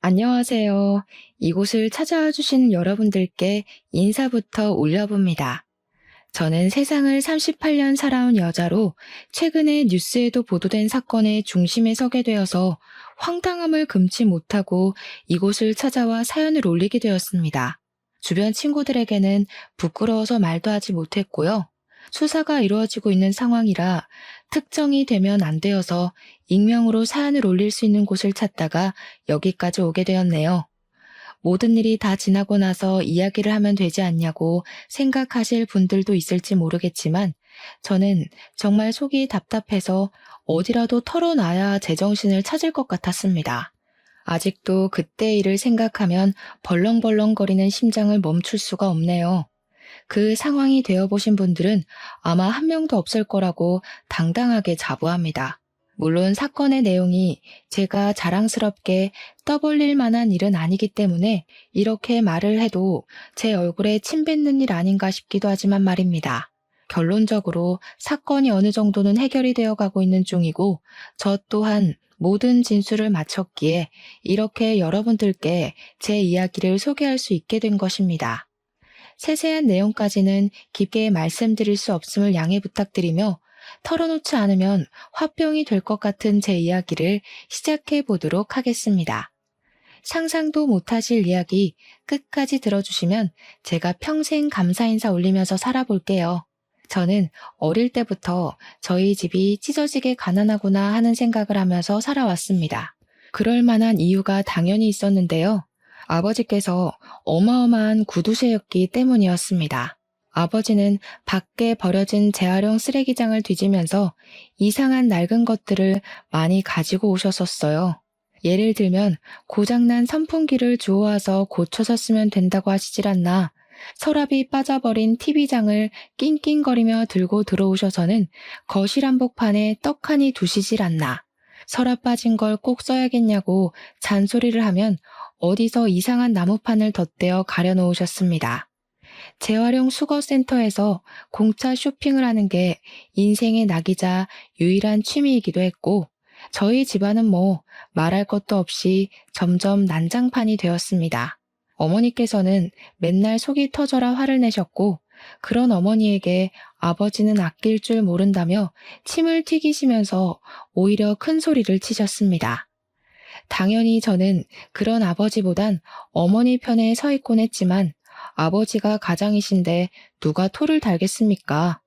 안녕하세요. 이곳을 찾아와 주신 여러분들께 인사부터 올려봅니다. 저는 세상을 38년 살아온 여자로 최근에 뉴스에도 보도된 사건의 중심에 서게 되어서 황당함을 금치 못하고 이곳을 찾아와 사연을 올리게 되었습니다. 주변 친구들에게는 부끄러워서 말도 하지 못했고요. 수사가 이루어지고 있는 상황이라 특정이 되면 안 되어서 익명으로 사연을 올릴 수 있는 곳을 찾다가 여기까지 오게 되었네요. 모든 일이 다 지나고 나서 이야기를 하면 되지 않냐고 생각하실 분들도 있을지 모르겠지만 저는 정말 속이 답답해서 어디라도 털어놔야 제정신을 찾을 것 같았습니다. 아직도 그때 일을 생각하면 벌렁벌렁거리는 심장을 멈출 수가 없네요. 그 상황이 되어보신 분들은 아마 한 명도 없을 거라고 당당하게 자부합니다. 물론 사건의 내용이 제가 자랑스럽게 떠벌릴 만한 일은 아니기 때문에 이렇게 말을 해도 제 얼굴에 침 뱉는 일 아닌가 싶기도 하지만 말입니다. 결론적으로 사건이 어느 정도는 해결이 되어 가고 있는 중이고 저 또한 모든 진술을 마쳤기에 이렇게 여러분들께 제 이야기를 소개할 수 있게 된 것입니다. 세세한 내용까지는 깊게 말씀드릴 수 없음을 양해 부탁드리며 털어놓지 않으면 화병이 될 것 같은 제 이야기를 시작해 보도록 하겠습니다. 상상도 못하실 이야기 끝까지 들어주시면 제가 평생 감사 인사 올리면서 살아볼게요. 저는 어릴 때부터 저희 집이 찢어지게 가난하구나 하는 생각을 하면서 살아왔습니다. 그럴 만한 이유가 당연히 있었는데요. 아버지께서 어마어마한 구두쇠였기 때문이었습니다. 아버지는 밖에 버려진 재활용 쓰레기장을 뒤지면서 이상한 낡은 것들을 많이 가지고 오셨었어요. 예를 들면 고장난 선풍기를 주워와서 고쳐서 쓰면 된다고 하시질 않나, 서랍이 빠져버린 TV장을 낑낑거리며 들고 들어오셔서는 거실 한복판에 떡하니 두시질 않나, 서랍 빠진 걸 꼭 써야겠냐고 잔소리를 하면 어디서 이상한 나무판을 덧대어 가려놓으셨습니다. 재활용 수거센터에서 공짜 쇼핑을 하는 게 인생의 낙이자 유일한 취미이기도 했고, 저희 집안은 뭐 말할 것도 없이 점점 난장판이 되었습니다. 어머니께서는 맨날 속이 터져라 화를 내셨고, 그런 어머니에게 아버지는 아낄 줄 모른다며 침을 튀기시면서 오히려 큰 소리를 치셨습니다. 당연히 저는 그런 아버지보단 어머니 편에 서 있곤 했지만 아버지가 가장이신데 누가 토를 달겠습니까?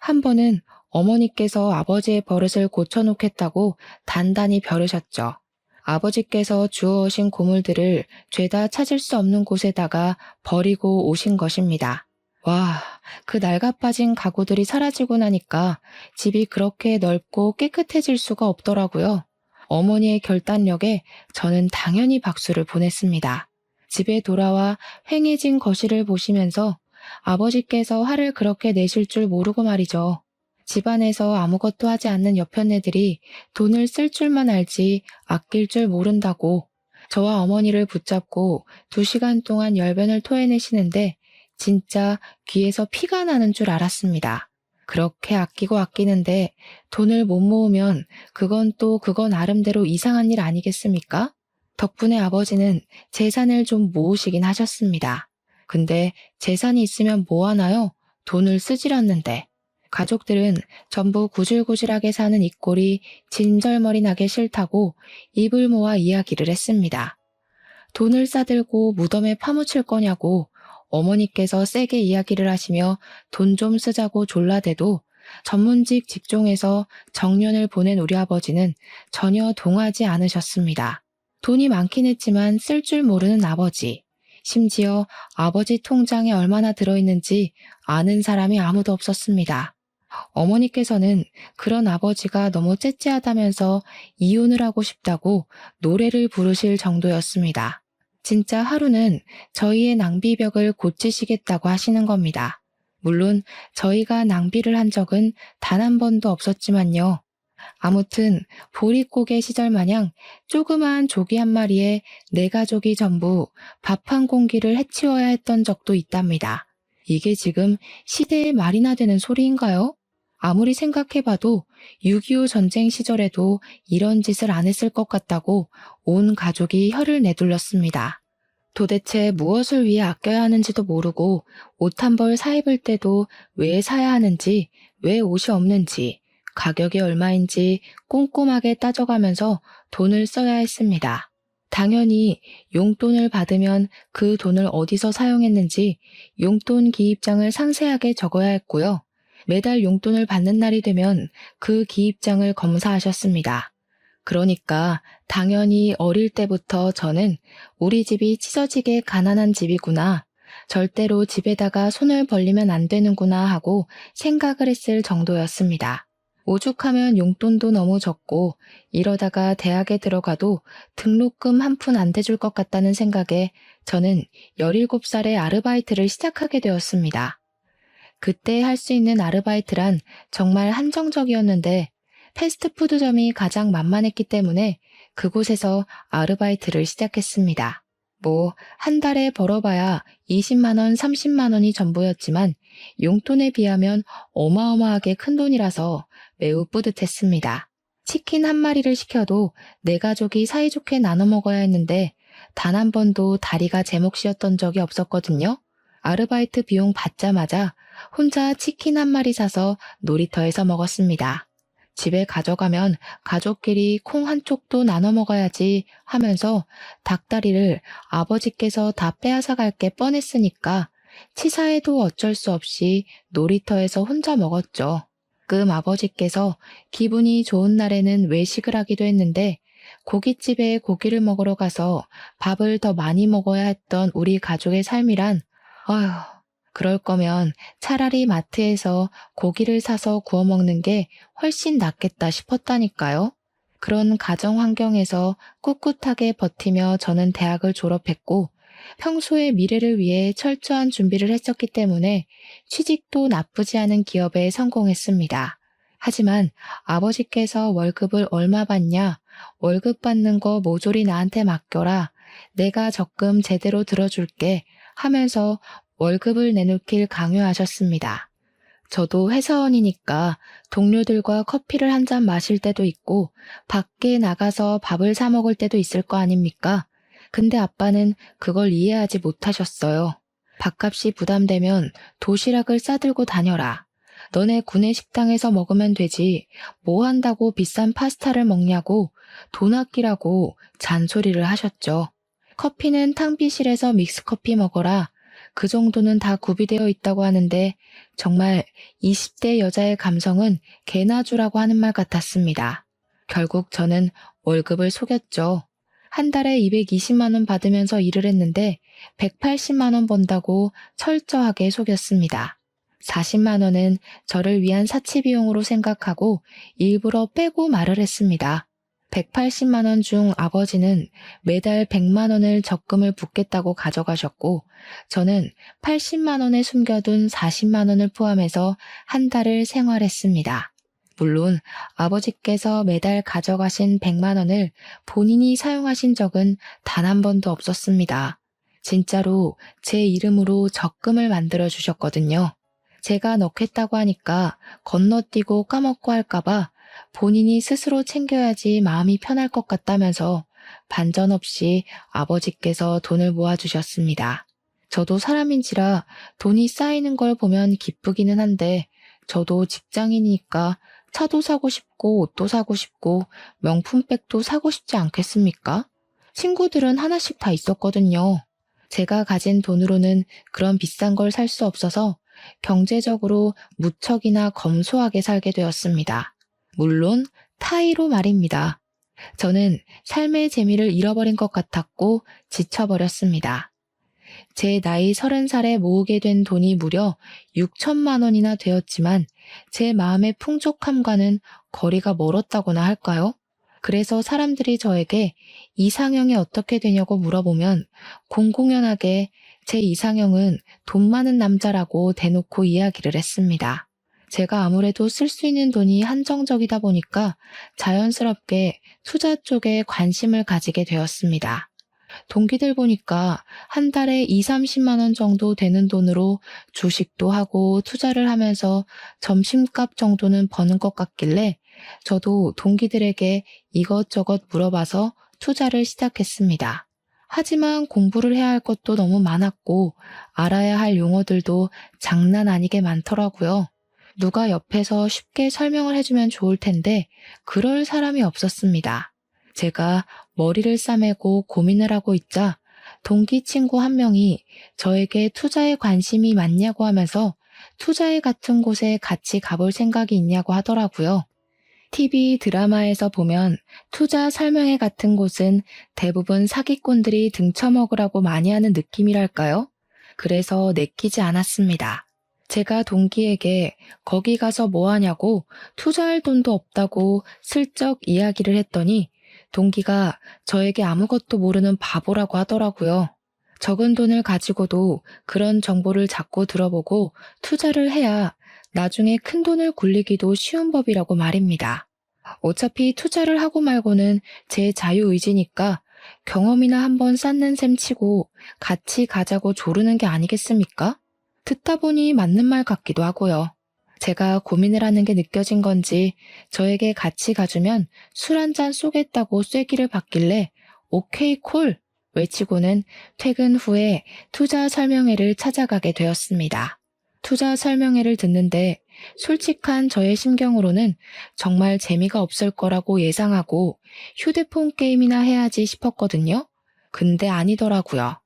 한 번은 어머니께서 아버지의 버릇을 고쳐놓겠다고 단단히 벼르셨죠. 아버지께서 주워오신 고물들을 죄다 찾을 수 없는 곳에다가 버리고 오신 것입니다. 와, 그 낡아빠진 가구들이 사라지고 나니까 집이 그렇게 넓고 깨끗해질 수가 없더라고요. 어머니의 결단력에 저는 당연히 박수를 보냈습니다. 집에 돌아와 휑해진 거실을 보시면서 아버지께서 화를 그렇게 내실 줄 모르고 말이죠. 집안에서 아무것도 하지 않는 여편네들이 돈을 쓸 줄만 알지 아낄 줄 모른다고 저와 어머니를 붙잡고 2시간 동안 열변을 토해내시는데 진짜 귀에서 피가 나는 줄 알았습니다. 그렇게 아끼고 아끼는데 돈을 못 모으면 그건 또 그거 나름대로 이상한 일 아니겠습니까? 덕분에 아버지는 재산을 좀 모으시긴 하셨습니다. 근데 재산이 있으면 뭐 하나요? 돈을 쓰질 않는데. 가족들은 전부 구질구질하게 사는 이 꼴이 진절머리 나게 싫다고 입을 모아 이야기를 했습니다. 돈을 싸들고 무덤에 파묻힐 거냐고 어머니께서 세게 이야기를 하시며 돈 좀 쓰자고 졸라대도 전문직 직종에서 정년을 보낸 우리 아버지는 전혀 동하지 않으셨습니다. 돈이 많긴 했지만 쓸 줄 모르는 아버지. 심지어 아버지 통장에 얼마나 들어있는지 아는 사람이 아무도 없었습니다. 어머니께서는 그런 아버지가 너무 째째하다면서 이혼을 하고 싶다고 노래를 부르실 정도였습니다. 진짜 하루는 저희의 낭비벽을 고치시겠다고 하시는 겁니다. 물론 저희가 낭비를 한 적은 단 한 번도 없었지만요. 아무튼 보릿고개 시절 마냥 조그마한 조기 한 마리에 내 가족이 전부 밥 한 공기를 해치워야 했던 적도 있답니다. 이게 지금 시대의 말이나 되는 소리인가요? 아무리 생각해봐도 6.25 전쟁 시절에도 이런 짓을 안 했을 것 같다고 온 가족이 혀를 내둘렀습니다. 도대체 무엇을 위해 아껴야 하는지도 모르고 옷 한 벌 사입을 때도 왜 사야 하는지, 왜 옷이 없는지, 가격이 얼마인지 꼼꼼하게 따져가면서 돈을 써야 했습니다. 당연히 용돈을 받으면 그 돈을 어디서 사용했는지 용돈 기입장을 상세하게 적어야 했고요. 매달 용돈을 받는 날이 되면 그 기입장을 검사하셨습니다. 그러니까 당연히 어릴 때부터 저는 우리 집이 찢어지게 가난한 집이구나, 절대로 집에다가 손을 벌리면 안 되는구나 하고 생각을 했을 정도였습니다. 오죽하면 용돈도 너무 적고 이러다가 대학에 들어가도 등록금 한 푼 안 대줄 것 같다는 생각에 저는 17살에 아르바이트를 시작하게 되었습니다. 그때 할 수 있는 아르바이트란 정말 한정적이었는데 패스트푸드점이 가장 만만했기 때문에 그곳에서 아르바이트를 시작했습니다. 한 달에 벌어봐야 20만 원, 30만 원이 전부였지만 용돈에 비하면 어마어마하게 큰 돈이라서 매우 뿌듯했습니다. 치킨 한 마리를 시켜도 내 가족이 사이좋게 나눠 먹어야 했는데 단 한 번도 다리가 제 몫이었던 적이 없었거든요. 아르바이트 비용 받자마자 혼자 치킨 한 마리 사서 놀이터에서 먹었습니다. 집에 가져가면 가족끼리 콩 한 쪽도 나눠 먹어야지 하면서 닭다리를 아버지께서 다 빼앗아 갈 게 뻔했으니까 치사해도 어쩔 수 없이 놀이터에서 혼자 먹었죠. 가끔 아버지께서 기분이 좋은 날에는 외식을 하기도 했는데 고깃집에 고기를 먹으러 가서 밥을 더 많이 먹어야 했던 우리 가족의 삶이란, 아휴, 그럴 거면 차라리 마트에서 고기를 사서 구워 먹는 게 훨씬 낫겠다 싶었다니까요. 그런 가정 환경에서 꿋꿋하게 버티며 저는 대학을 졸업했고 평소의 미래를 위해 철저한 준비를 했었기 때문에 취직도 나쁘지 않은 기업에 성공했습니다. 하지만 아버지께서 월급을 얼마 받냐, 월급 받는 거 모조리 나한테 맡겨라, 내가 적금 제대로 들어줄게 하면서 월급을 내놓길 강요하셨습니다. 저도 회사원이니까 동료들과 커피를 한 잔 마실 때도 있고 밖에 나가서 밥을 사 먹을 때도 있을 거 아닙니까? 근데 아빠는 그걸 이해하지 못하셨어요. 밥값이 부담되면 도시락을 싸들고 다녀라. 너네 구내 식당에서 먹으면 되지. 뭐 한다고 비싼 파스타를 먹냐고, 돈 아끼라고 잔소리를 하셨죠. 커피는 탕비실에서 믹스커피 먹어라. 그 정도는 다 구비되어 있다고 하는데 정말 20대 여자의 감성은 개나 주라고 하는 말 같았습니다. 결국 저는 월급을 속였죠. 한 달에 220만 원 받으면서 일을 했는데 180만 원 번다고 철저하게 속였습니다. 40만 원은 저를 위한 사치 비용으로 생각하고 일부러 빼고 말을 했습니다. 180만 원 중 아버지는 매달 100만 원을 적금을 붓겠다고 가져가셨고 저는 80만 원에 숨겨둔 40만 원을 포함해서 한 달을 생활했습니다. 물론 아버지께서 매달 가져가신 100만 원을 본인이 사용하신 적은 단 한 번도 없었습니다. 진짜로 제 이름으로 적금을 만들어 주셨거든요. 제가 넣겠다고 하니까 건너뛰고 까먹고 할까봐 본인이 스스로 챙겨야지 마음이 편할 것 같다면서 반전 없이 아버지께서 돈을 모아주셨습니다. 저도 사람인지라 돈이 쌓이는 걸 보면 기쁘기는 한데 저도 직장인이니까 차도 사고 싶고 옷도 사고 싶고 명품백도 사고 싶지 않겠습니까? 친구들은 하나씩 다 있었거든요. 제가 가진 돈으로는 그런 비싼 걸 살 수 없어서 경제적으로 무척이나 검소하게 살게 되었습니다. 물론 타의로 말입니다. 저는 삶의 재미를 잃어버린 것 같았고 지쳐버렸습니다. 제 나이 30살에 모으게 된 돈이 무려 6천만 원이나 되었지만 제 마음의 풍족함과는 거리가 멀었다고나 할까요? 그래서 사람들이 저에게 이상형이 어떻게 되냐고 물어보면 공공연하게 제 이상형은 돈 많은 남자라고 대놓고 이야기를 했습니다. 제가 아무래도 쓸 수 있는 돈이 한정적이다 보니까 자연스럽게 투자 쪽에 관심을 가지게 되었습니다. 동기들 보니까 한 달에 2, 30만 원 정도 되는 돈으로 주식도 하고 투자를 하면서 점심값 정도는 버는 것 같길래 저도 동기들에게 이것저것 물어봐서 투자를 시작했습니다. 하지만 공부를 해야 할 것도 너무 많았고 알아야 할 용어들도 장난 아니게 많더라고요. 누가 옆에서 쉽게 설명을 해주면 좋을 텐데 그럴 사람이 없었습니다. 제가 머리를 싸매고 고민을 하고 있자 동기 친구 한 명이 저에게 투자에 관심이 많냐고 하면서 투자회 같은 곳에 같이 가볼 생각이 있냐고 하더라고요. TV 드라마에서 보면 투자 설명회 같은 곳은 대부분 사기꾼들이 등쳐먹으라고 많이 하는 느낌이랄까요? 그래서 내키지 않았습니다. 제가 동기에게 거기 가서 뭐 하냐고 투자할 돈도 없다고 슬쩍 이야기를 했더니 동기가 저에게 아무것도 모르는 바보라고 하더라고요. 적은 돈을 가지고도 그런 정보를 자꾸 들어보고 투자를 해야 나중에 큰 돈을 굴리기도 쉬운 법이라고 말입니다. 어차피 투자를 하고 말고는 제 자유의지니까 경험이나 한번 쌓는 셈 치고 같이 가자고 조르는 게 아니겠습니까? 듣다 보니 맞는 말 같기도 하고요. 제가 고민을 하는 게 느껴진 건지 저에게 같이 가주면 술 한 잔 쏘겠다고 쐐기를 받길래 오케이 콜 외치고는 퇴근 후에 투자 설명회를 찾아가게 되었습니다. 투자 설명회를 듣는데 솔직한 저의 심경으로는 정말 재미가 없을 거라고 예상하고 휴대폰 게임이나 해야지 싶었거든요. 근데 아니더라고요.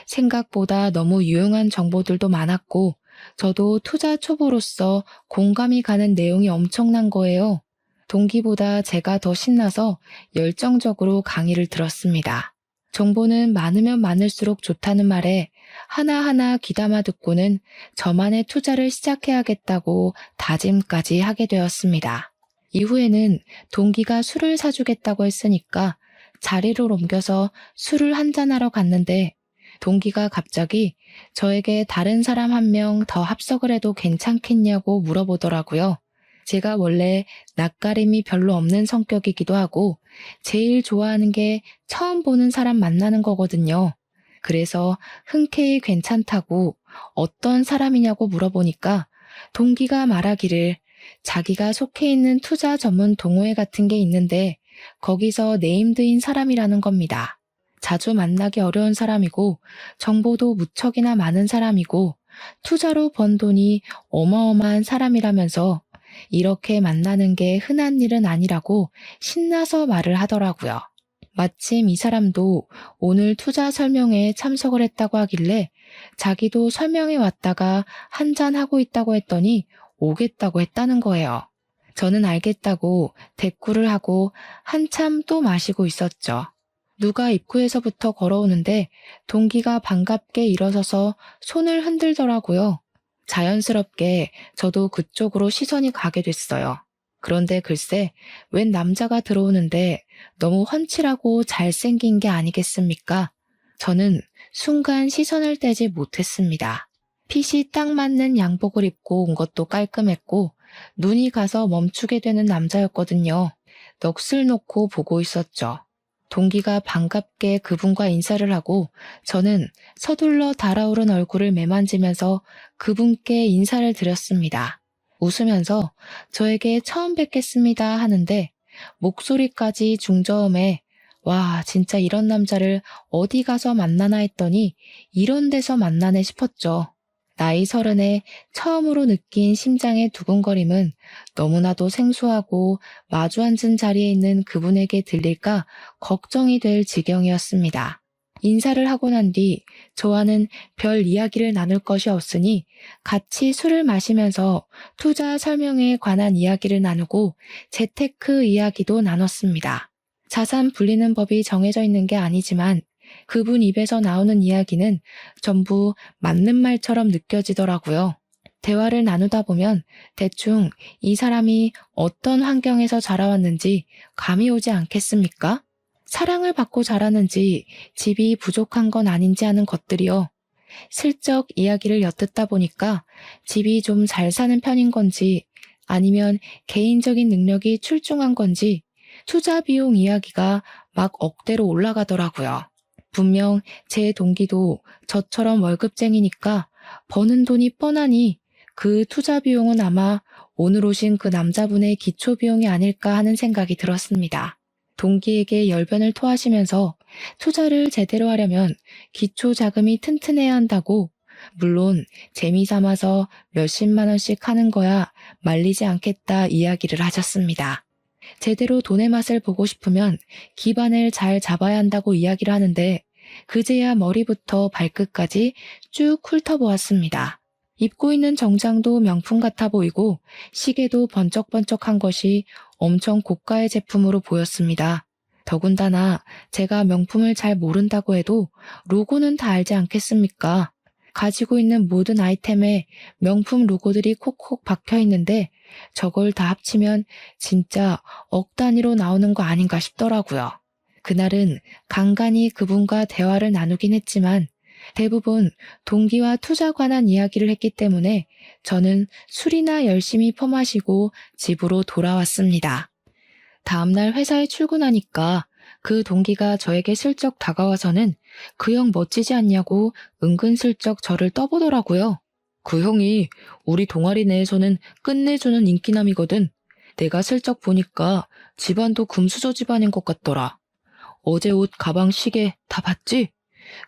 생각보다 너무 유용한 정보들도 많았고 저도 투자 초보로서 공감이 가는 내용이 엄청난 거예요. 동기보다 제가 더 신나서 열정적으로 강의를 들었습니다. 정보는 많으면 많을수록 좋다는 말에 하나하나 귀담아 듣고는 저만의 투자를 시작해야겠다고 다짐까지 하게 되었습니다. 이후에는 동기가 술을 사주겠다고 했으니까 자리를 옮겨서 술을 한잔하러 갔는데 동기가 갑자기 저에게 다른 사람 한 명 더 합석을 해도 괜찮겠냐고 물어보더라고요. 제가 원래 낯가림이 별로 없는 성격이기도 하고 제일 좋아하는 게 처음 보는 사람 만나는 거거든요. 그래서 흔쾌히 괜찮다고 어떤 사람이냐고 물어보니까 동기가 말하기를 자기가 속해 있는 투자 전문 동호회 같은 게 있는데 거기서 네임드인 사람이라는 겁니다. 자주 만나기 어려운 사람이고 정보도 무척이나 많은 사람이고 투자로 번 돈이 어마어마한 사람이라면서 이렇게 만나는 게 흔한 일은 아니라고 신나서 말을 하더라고요. 마침 이 사람도 오늘 투자 설명회에 참석을 했다고 하길래 자기도 설명회 왔다가 한잔하고 있다고 했더니 오겠다고 했다는 거예요. 저는 알겠다고 대꾸를 하고 한참 또 마시고 있었죠. 누가 입구에서부터 걸어오는데 동기가 반갑게 일어서서 손을 흔들더라고요. 자연스럽게 저도 그쪽으로 시선이 가게 됐어요. 그런데 글쎄, 웬 남자가 들어오는데 너무 훤칠하고 잘생긴 게 아니겠습니까? 저는 순간 시선을 떼지 못했습니다. 핏이 딱 맞는 양복을 입고 온 것도 깔끔했고 눈이 가서 멈추게 되는 남자였거든요. 넋을 놓고 보고 있었죠. 동기가 반갑게 그분과 인사를 하고 저는 서둘러 달아오른 얼굴을 매만지면서 그분께 인사를 드렸습니다. 웃으면서 저에게 처음 뵙겠습니다 하는데 목소리까지 중저음에 와, 진짜 이런 남자를 어디 가서 만나나 했더니 이런 데서 만나네 싶었죠. 나이 30에 처음으로 느낀 심장의 두근거림은 너무나도 생소하고 마주 앉은 자리에 있는 그분에게 들릴까 걱정이 될 지경이었습니다. 인사를 하고 난 뒤 저와는 별 이야기를 나눌 것이 없으니 같이 술을 마시면서 투자 설명에 관한 이야기를 나누고 재테크 이야기도 나눴습니다. 자산 불리는 법이 정해져 있는 게 아니지만 그분 입에서 나오는 이야기는 전부 맞는 말처럼 느껴지더라고요. 대화를 나누다 보면 대충 이 사람이 어떤 환경에서 자라왔는지 감이 오지 않겠습니까? 사랑을 받고 자라는지 집이 부족한 건 아닌지 하는 것들이요. 슬쩍 이야기를 엿듣다 보니까 집이 좀 잘 사는 편인 건지 아니면 개인적인 능력이 출중한 건지 투자 비용 이야기가 막 억대로 올라가더라고요. 분명 제 동기도 저처럼 월급쟁이니까 버는 돈이 뻔하니 그 투자 비용은 아마 오늘 오신 그 남자분의 기초 비용이 아닐까 하는 생각이 들었습니다. 동기에게 열변을 토하시면서 투자를 제대로 하려면 기초 자금이 튼튼해야 한다고, 물론 재미 삼아서 몇십만 원씩 하는 거야 말리지 않겠다 이야기를 하셨습니다. 제대로 돈의 맛을 보고 싶으면 기반을 잘 잡아야 한다고 이야기를 하는데 그제야 머리부터 발끝까지 쭉 훑어보았습니다. 입고 있는 정장도 명품 같아 보이고 시계도 번쩍번쩍한 것이 엄청 고가의 제품으로 보였습니다. 더군다나 제가 명품을 잘 모른다고 해도 로고는 다 알지 않겠습니까? 가지고 있는 모든 아이템에 명품 로고들이 콕콕 박혀 있는데 저걸 다 합치면 진짜 억 단위로 나오는 거 아닌가 싶더라고요. 그날은 간간히 그분과 대화를 나누긴 했지만 대부분 동기와 투자 관한 이야기를 했기 때문에 저는 술이나 열심히 퍼마시고 집으로 돌아왔습니다. 다음날 회사에 출근하니까 그 동기가 저에게 슬쩍 다가와서는 그 형 멋지지 않냐고 은근슬쩍 저를 떠보더라고요. 그 형이 우리 동아리 내에서는 끝내주는 인기남이거든. 내가 슬쩍 보니까 집안도 금수저 집안인 것 같더라. 어제 옷, 가방, 시계 다 봤지?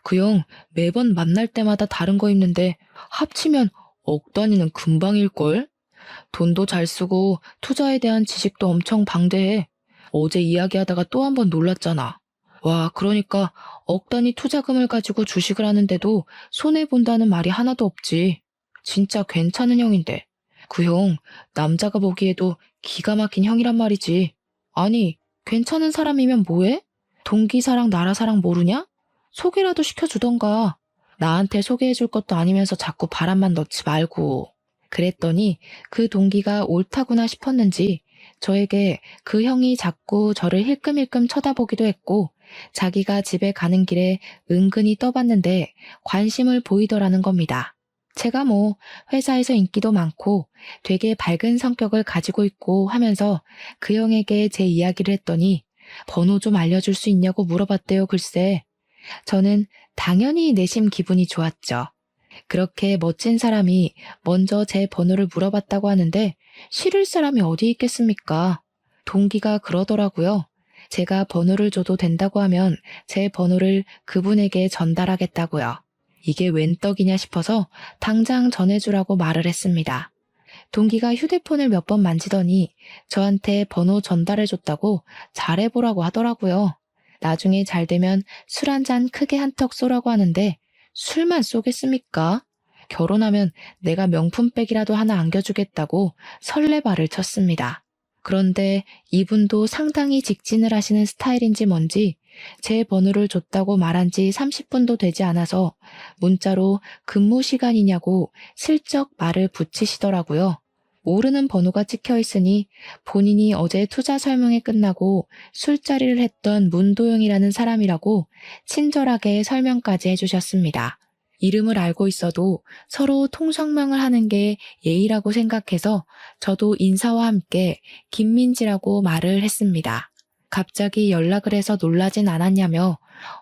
그 형 매번 만날 때마다 다른 거 입는데 합치면 억 단위는 금방일걸? 돈도 잘 쓰고 투자에 대한 지식도 엄청 방대해. 어제 이야기하다가 또 한 번 놀랐잖아. 와, 그러니까 억 단위 투자금을 가지고 주식을 하는데도 손해본다는 말이 하나도 없지. 진짜 괜찮은 형인데. 그 형, 남자가 보기에도 기가 막힌 형이란 말이지. 아니, 괜찮은 사람이면 뭐해? 동기사랑 나라사랑 모르냐? 소개라도 시켜주던가. 나한테 소개해줄 것도 아니면서 자꾸 바람만 넣지 말고. 그랬더니 그 동기가 옳다구나 싶었는지 저에게 그 형이 자꾸 저를 힐끔힐끔 쳐다보기도 했고 자기가 집에 가는 길에 은근히 떠봤는데 관심을 보이더라는 겁니다. 제가 뭐 회사에서 인기도 많고 되게 밝은 성격을 가지고 있고 하면서 그 형에게 제 이야기를 했더니 번호 좀 알려줄 수 있냐고 물어봤대요. 글쎄. 저는 당연히 내심 기분이 좋았죠. 그렇게 멋진 사람이 먼저 제 번호를 물어봤다고 하는데 싫을 사람이 어디 있겠습니까? 동기가 그러더라고요. 제가 번호를 줘도 된다고 하면 제 번호를 그분에게 전달하겠다고요. 이게 웬 떡이냐 싶어서 당장 전해주라고 말을 했습니다. 동기가 휴대폰을 몇 번 만지더니 저한테 번호 전달해줬다고 잘해보라고 하더라고요. 나중에 잘 되면 술 한 잔 크게 한턱 쏘라고 하는데 술만 쏘겠습니까? 결혼하면 내가 명품백이라도 하나 안겨주겠다고 설레발을 쳤습니다. 그런데 이분도 상당히 직진을 하시는 스타일인지 뭔지 제 번호를 줬다고 말한 지 30분도 되지 않아서 문자로 근무 시간이냐고 슬쩍 말을 붙이시더라고요. 모르는 번호가 찍혀 있으니 본인이 어제 투자 설명회 끝나고 술자리를 했던 문도영이라는 사람이라고 친절하게 설명까지 해주셨습니다. 이름을 알고 있어도 서로 통성명을 하는 게 예의라고 생각해서 저도 인사와 함께 김민지라고 말을 했습니다. 갑자기 연락을 해서 놀라진 않았냐며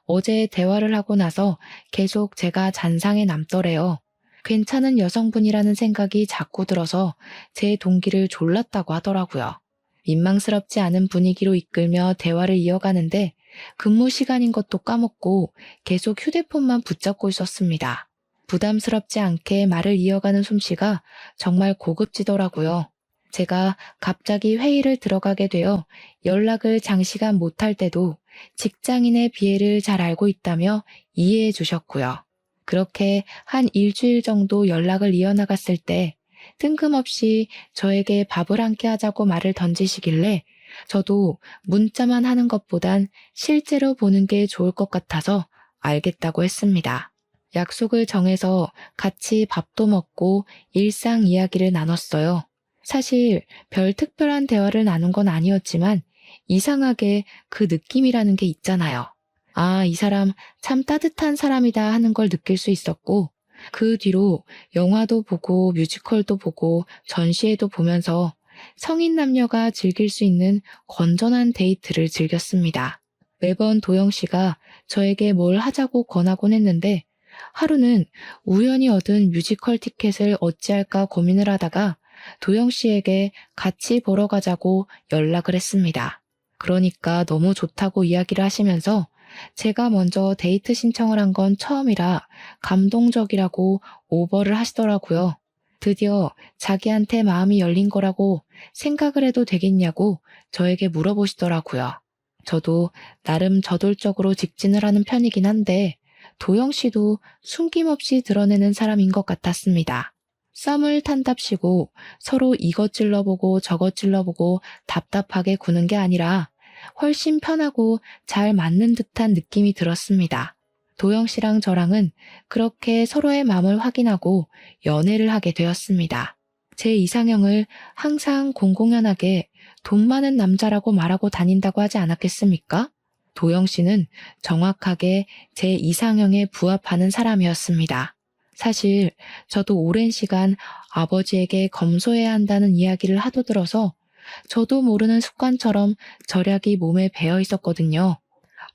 어제 대화를 하고 나서 계속 제가 잔상에 남더래요. 괜찮은 여성분이라는 생각이 자꾸 들어서 제 동기를 졸랐다고 하더라고요. 민망스럽지 않은 분위기로 이끌며 대화를 이어가는데 근무 시간인 것도 까먹고 계속 휴대폰만 붙잡고 있었습니다. 부담스럽지 않게 말을 이어가는 솜씨가 정말 고급지더라고요. 제가 갑자기 회의를 들어가게 되어 연락을 장시간 못할 때도 직장인의 비애를 잘 알고 있다며 이해해 주셨고요. 그렇게 한 일주일 정도 연락을 이어나갔을 때 뜬금없이 저에게 밥을 함께 하자고 말을 던지시길래 저도 문자만 하는 것보단 실제로 보는 게 좋을 것 같아서 알겠다고 했습니다. 약속을 정해서 같이 밥도 먹고 일상 이야기를 나눴어요. 사실 별 특별한 대화를 나눈 건 아니었지만 이상하게 그 느낌이라는 게 있잖아요. 아, 이 사람 참 따뜻한 사람이다 하는 걸 느낄 수 있었고 그 뒤로 영화도 보고 뮤지컬도 보고 전시회도 보면서 성인 남녀가 즐길 수 있는 건전한 데이트를 즐겼습니다. 매번 도영 씨가 저에게 뭘 하자고 권하곤 했는데 하루는 우연히 얻은 뮤지컬 티켓을 어찌할까 고민을 하다가 도영 씨에게 같이 보러 가자고 연락을 했습니다. 그러니까 너무 좋다고 이야기를 하시면서 제가 먼저 데이트 신청을 한 건 처음이라 감동적이라고 오버를 하시더라고요. 드디어 자기한테 마음이 열린 거라고 생각을 해도 되겠냐고 저에게 물어보시더라고요. 저도 나름 저돌적으로 직진을 하는 편이긴 한데 도영 씨도 숨김없이 드러내는 사람인 것 같았습니다. 썸을 탄답시고 서로 이것 찔러보고 저것 찔러보고 답답하게 구는 게 아니라 훨씬 편하고 잘 맞는 듯한 느낌이 들었습니다. 도영 씨랑 저랑은 그렇게 서로의 마음을 확인하고 연애를 하게 되었습니다. 제 이상형을 항상 공공연하게 돈 많은 남자라고 말하고 다닌다고 하지 않았겠습니까? 도영 씨는 정확하게 제 이상형에 부합하는 사람이었습니다. 사실 저도 오랜 시간 아버지에게 검소해야 한다는 이야기를 하도 들어서 저도 모르는 습관처럼 절약이 몸에 배어 있었거든요.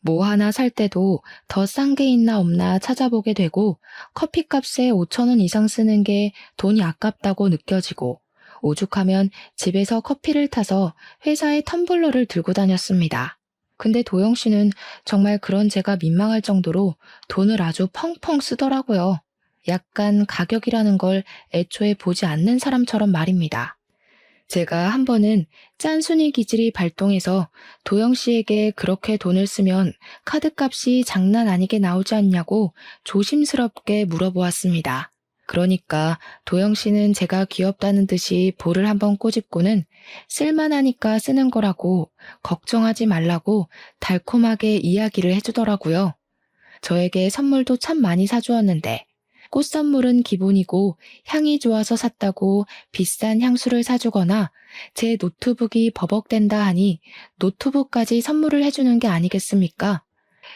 뭐 하나 살 때도 더 싼 게 있나 없나 찾아보게 되고 커피값에 5천 원 이상 쓰는 게 돈이 아깝다고 느껴지고 오죽하면 집에서 커피를 타서 회사에 텀블러를 들고 다녔습니다. 근데 도영 씨는 정말 그런 제가 민망할 정도로 돈을 아주 펑펑 쓰더라고요. 약간 가격이라는 걸 애초에 보지 않는 사람처럼 말입니다. 제가 한 번은 짠순이 기질이 발동해서 도영 씨에게 그렇게 돈을 쓰면 카드값이 장난 아니게 나오지 않냐고 조심스럽게 물어보았습니다. 그러니까 도영 씨는 제가 귀엽다는 듯이 볼을 한번 꼬집고는 쓸만하니까 쓰는 거라고 걱정하지 말라고 달콤하게 이야기를 해주더라고요. 저에게 선물도 참 많이 사주었는데 꽃 선물은 기본이고 향이 좋아서 샀다고 비싼 향수를 사주거나 제 노트북이 버벅댄다 하니 노트북까지 선물을 해주는 게 아니겠습니까?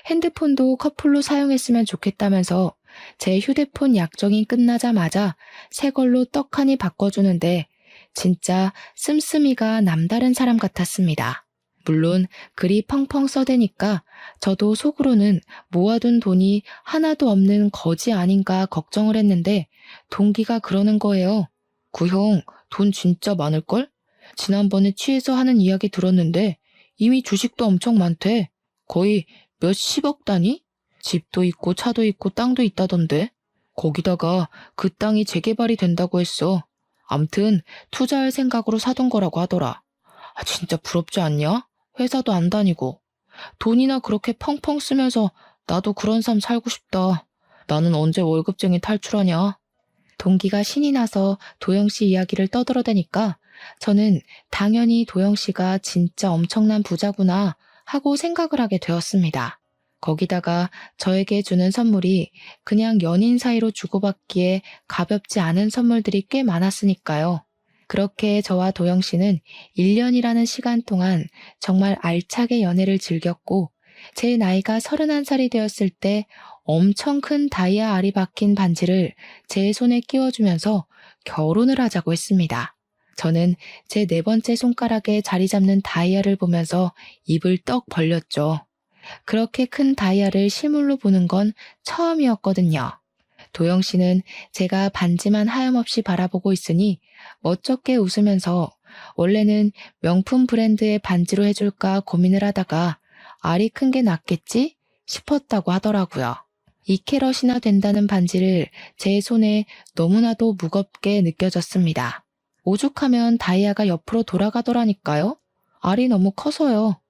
핸드폰도 커플로 사용했으면 좋겠다면서 제 휴대폰 약정이 끝나자마자 새 걸로 떡하니 바꿔주는데 진짜 씀씀이가 남다른 사람 같았습니다. 물론 글이 펑펑 써대니까 저도 속으로는 모아둔 돈이 하나도 없는 거지 아닌가 걱정을 했는데 동기가 그러는 거예요. 그 형, 돈 진짜 많을걸? 지난번에 취해서 하는 이야기 들었는데 이미 주식도 엄청 많대. 거의 몇십억 단위? 집도 있고 차도 있고 땅도 있다던데. 거기다가 그 땅이 재개발이 된다고 했어. 암튼 투자할 생각으로 사둔 거라고 하더라. 아, 진짜 부럽지 않냐? 회사도 안 다니고 돈이나 그렇게 펑펑 쓰면서 나도 그런 삶 살고 싶다. 나는 언제 월급쟁이 탈출하냐? 동기가 신이 나서 도영 씨 이야기를 떠들어대니까 저는 당연히 도영 씨가 진짜 엄청난 부자구나 하고 생각을 하게 되었습니다. 거기다가 저에게 주는 선물이 그냥 연인 사이로 주고받기에 가볍지 않은 선물들이 꽤 많았으니까요. 그렇게 저와 도영 씨는 1년이라는 시간 동안 정말 알차게 연애를 즐겼고 제 나이가 31살이 되었을 때 엄청 큰 다이아 알이 박힌 반지를 제 손에 끼워주면서 결혼을 하자고 했습니다. 저는 제 네 번째 손가락에 자리 잡는 다이아를 보면서 입을 떡 벌렸죠. 그렇게 큰 다이아를 실물로 보는 건 처음이었거든요. 도영 씨는 제가 반지만 하염없이 바라보고 있으니 멋쩍게 웃으면서 원래는 명품 브랜드의 반지로 해줄까 고민을 하다가 알이 큰 게 낫겠지 싶었다고 하더라고요. 2캐럿이나 된다는 반지를 제 손에 너무나도 무겁게 느껴졌습니다. 오죽하면 다이아가 옆으로 돌아가더라니까요. 알이 너무 커서요.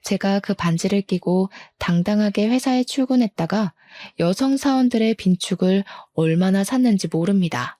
제가 그 반지를 끼고 당당하게 회사에 출근했다가 여성 사원들의 빈축을 얼마나 샀는지 모릅니다.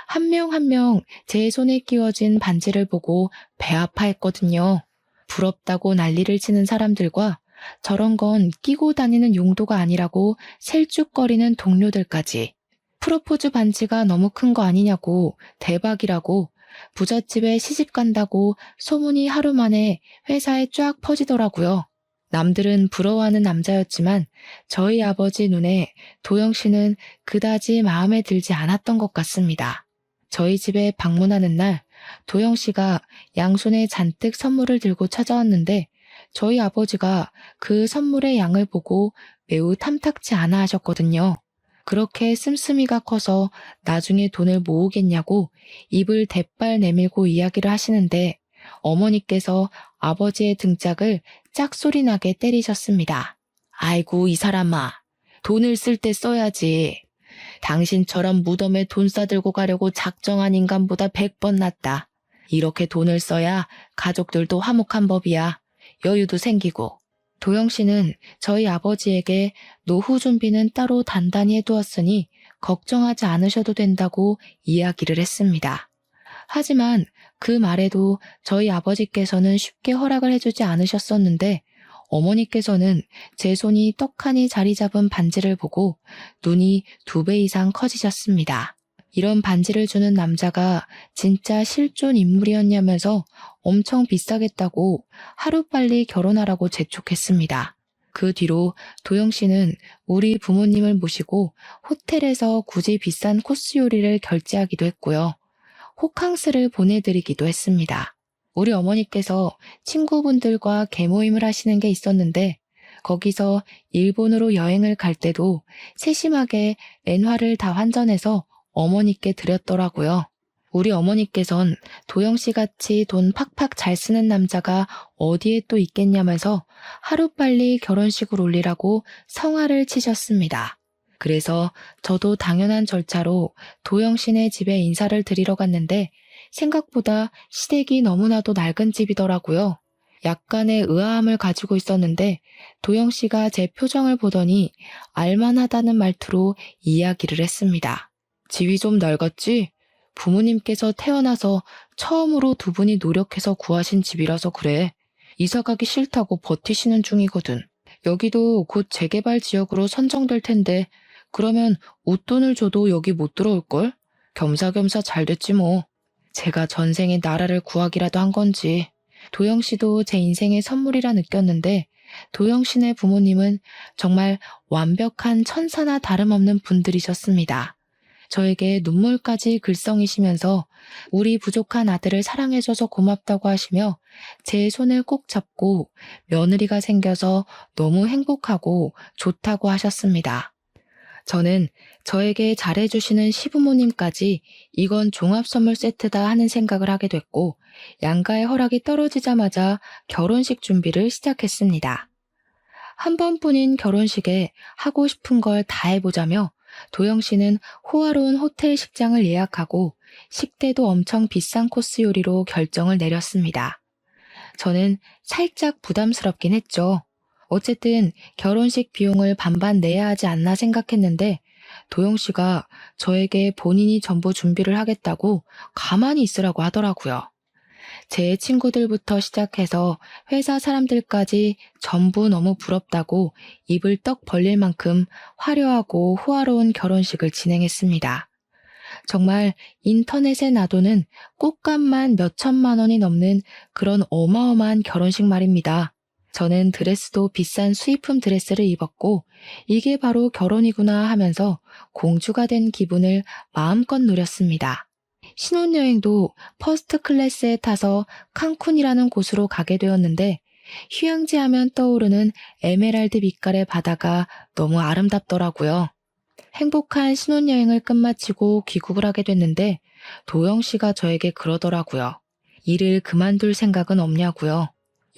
한 명 한 명 제 손에 끼워진 반지를 보고 배 아파했거든요. 부럽다고 난리를 치는 사람들과 저런 건 끼고 다니는 용도가 아니라고 셀쭉거리는 동료들까지 프로포즈 반지가 너무 큰 거 아니냐고 대박이라고 부잣집에 시집 간다고 소문이 하루 만에 회사에 쫙 퍼지더라고요. 남들은 부러워하는 남자였지만 저희 아버지 눈에 도영 씨는 그다지 마음에 들지 않았던 것 같습니다. 저희 집에 방문하는 날 도영 씨가 양손에 잔뜩 선물을 들고 찾아왔는데 저희 아버지가 그 선물의 양을 보고 매우 탐탁지 않아 하셨거든요. 그렇게 씀씀이가 커서 나중에 돈을 모으겠냐고 입을 대빨 내밀고 이야기를 하시는데 어머니께서 아버지의 등짝을 짝소리 나게 때리셨습니다. 아이고 이 사람아, 돈을 쓸 때 써야지. 당신처럼 무덤에 돈 싸들고 가려고 작정한 인간보다 100번 낫다. 이렇게 돈을 써야 가족들도 화목한 법이야. 여유도 생기고. 도영 씨는 저희 아버지에게 노후 준비는 따로 단단히 해두었으니 걱정하지 않으셔도 된다고 이야기를 했습니다. 하지만 그 말에도 저희 아버지께서는 쉽게 허락을 해주지 않으셨었는데 어머니께서는 제 손이 떡하니 자리 잡은 반지를 보고 눈이 2배 이상 커지셨습니다. 이런 반지를 주는 남자가 진짜 실존 인물이었냐면서 엄청 비싸겠다고 하루빨리 결혼하라고 재촉했습니다. 그 뒤로 도영 씨는 우리 부모님을 모시고 호텔에서 굳이 비싼 코스 요리를 결제하기도 했고요. 호캉스를 보내드리기도 했습니다. 우리 어머니께서 친구분들과 개모임을 하시는 게 있었는데 거기서 일본으로 여행을 갈 때도 세심하게 엔화를 다 환전해서 어머니께 드렸더라고요. 우리 어머니께선 도영씨 같이 돈 팍팍 잘 쓰는 남자가 어디에 또 있겠냐면서 하루빨리 결혼식을 올리라고 성화를 치셨습니다. 그래서 저도 당연한 절차로 도영씨네 집에 인사를 드리러 갔는데 생각보다 시댁이 너무나도 낡은 집이더라고요. 약간의 의아함을 가지고 있었는데 도영씨가 제 표정을 보더니 알만하다는 말투로 이야기를 했습니다. 집이 좀 낡았지? 부모님께서 태어나서 처음으로 2분이 노력해서 구하신 집이라서 그래. 이사 가기 싫다고 버티시는 중이거든. 여기도 곧 재개발 지역으로 선정될 텐데 그러면 웃돈을 줘도 여기 못 들어올걸? 겸사겸사 잘 됐지 뭐. 제가 전생에 나라를 구하기라도 한 건지. 도영 씨도 제 인생의 선물이라 느꼈는데 도영 씨네 부모님은 정말 완벽한 천사나 다름없는 분들이셨습니다. 저에게 눈물까지 글썽이시면서 우리 부족한 아들을 사랑해줘서 고맙다고 하시며 제 손을 꼭 잡고 며느리가 생겨서 너무 행복하고 좋다고 하셨습니다. 저는 저에게 잘해주시는 시부모님까지 이건 종합선물 세트다 하는 생각을 하게 됐고 양가의 허락이 떨어지자마자 결혼식 준비를 시작했습니다. 한 번뿐인 결혼식에 하고 싶은 걸 다 해보자며 도영 씨는 호화로운 호텔 식장을 예약하고 식대도 엄청 비싼 코스 요리로 결정을 내렸습니다. 저는 살짝 부담스럽긴 했죠. 어쨌든 결혼식 비용을 반반 내야 하지 않나 생각했는데 도영 씨가 저에게 본인이 전부 준비를 하겠다고 가만히 있으라고 하더라고요. 제 친구들부터 시작해서 회사 사람들까지 전부 너무 부럽다고 입을 떡 벌릴 만큼 화려하고 호화로운 결혼식을 진행했습니다. 정말 인터넷에 놔두는 꽃값만 몇천만 원이 넘는 그런 어마어마한 결혼식 말입니다. 저는 드레스도 비싼 수입품 드레스를 입었고 이게 바로 결혼이구나 하면서 공주가 된 기분을 마음껏 누렸습니다. 신혼여행도 퍼스트 클래스에 타서 칸쿤이라는 곳으로 가게 되었는데 휴양지 하면 떠오르는 에메랄드 빛깔의 바다가 너무 아름답더라고요. 행복한 신혼여행을 끝마치고 귀국을 하게 됐는데 도영 씨가 저에게 그러더라고요. 일을 그만둘 생각은 없냐고요.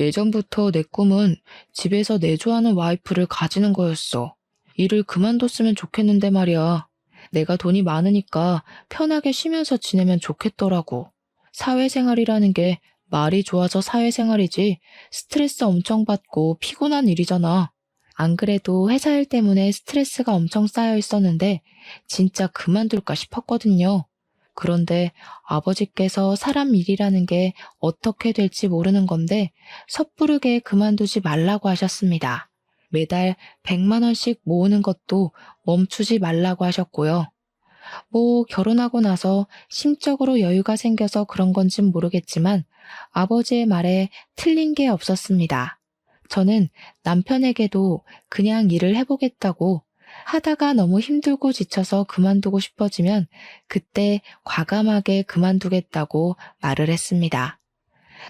예전부터 내 꿈은 집에서 내조하는 와이프를 가지는 거였어. 일을 그만뒀으면 좋겠는데 말이야. 내가 돈이 많으니까 편하게 쉬면서 지내면 좋겠더라고. 사회생활이라는 게 말이 좋아서 사회생활이지 스트레스 엄청 받고 피곤한 일이잖아. 안 그래도 회사 일 때문에 스트레스가 엄청 쌓여 있었는데 진짜 그만둘까 싶었거든요. 그런데 아버지께서 사람 일이라는 게 어떻게 될지 모르는 건데 섣부르게 그만두지 말라고 하셨습니다. 매달 100만 원씩 모으는 것도 멈추지 말라고 하셨고요. 뭐 결혼하고 나서 심적으로 여유가 생겨서 그런 건진 모르겠지만 아버지의 말에 틀린 게 없었습니다. 저는 남편에게도 그냥 일을 해보겠다고 하다가 너무 힘들고 지쳐서 그만두고 싶어지면 그때 과감하게 그만두겠다고 말을 했습니다.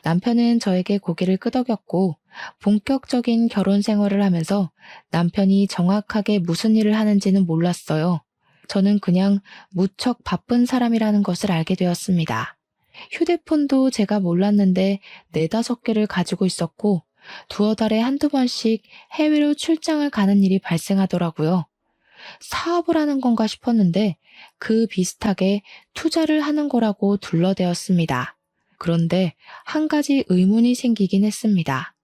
남편은 저에게 고개를 끄덕였고 본격적인 결혼 생활을 하면서 남편이 정확하게 무슨 일을 하는지는 몰랐어요. 저는 그냥 무척 바쁜 사람이라는 것을 알게 되었습니다. 휴대폰도 제가 몰랐는데 네다섯 개를 가지고 있었고 두어 달에 한두 번씩 해외로 출장을 가는 일이 발생하더라고요. 사업을 하는 건가 싶었는데 그 비슷하게 투자를 하는 거라고 둘러대었습니다. 그런데 한 가지 의문이 생기긴 했습니다.